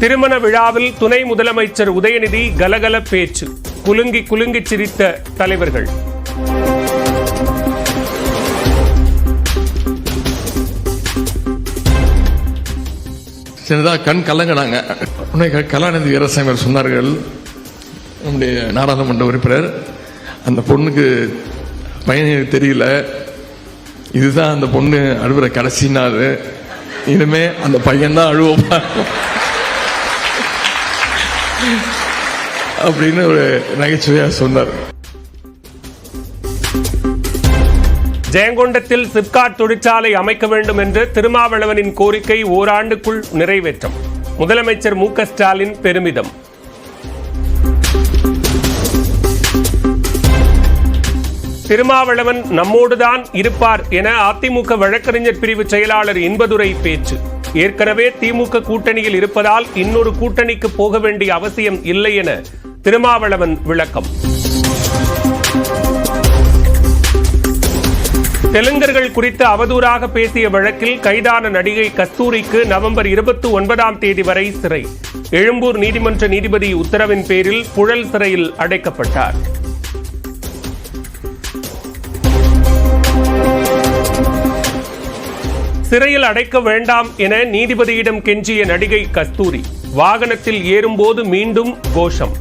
திருமண விழாவில் துணை முதலமைச்சர் உதயநிதி கலகல பேச்சு. குலுங்கி குலுங்கி சிரித்த தலைவர்கள். சின்னதாக கண் கலங்கினாங்க. கலாநிதி வீரசாமி சொன்னார்கள், நம்முடைய நாடாளுமன்ற உறுப்பினர், அந்த பொண்ணுக்கு பையனுக்கு தெரியல, இதுதான் அந்த பொண்ணு அழுவுற கடைசி நாள், இனிமே அந்த பையன் தான் அழுவப்பா அப்படின்னு ஒரு நகைச்சுவையாக சொன்னார். ஜெயங்கொண்டத்தில் சிப்காட் தொழிற்சாலை அமைக்க வேண்டும் என்ற திருமாவளவனின் கோரிக்கை ஓராண்டுக்குள் நிறைவேற்றும். முதலமைச்சர் மு.க. ஸ்டாலின் பெருமிதம். திருமாவளவன் நம்மோடுதான் இருப்பார் என அதிமுக வழக்கறிஞர் பிரிவு செயலாளர் இன்பதுரை பேச்சு. ஏற்கனவே திமுக கூட்டணியில் இருப்பதால் இன்னொரு கூட்டணிக்கு போக வேண்டிய அவசியம் இல்லை என திருமாவளவன் விளக்கம். தெலுங்கர்கள் குறித்து அவதூறாக பேசிய வழக்கில் கைதான நடிகை கஸ்தூரிக்கு நவம்பர் 29 வரை சிறை. எழும்பூர் நீதிமன்ற நீதிபதி உத்தரவின் பேரில் புழல் சிறையில் அடைக்கப்பட்டார். சிறையில் அடைக்க வேண்டாம் என நீதிபதியிடம் கெஞ்சிய நடிகை கஸ்தூரி வாகனத்தில் ஏறும்போது மீண்டும் கோஷம்.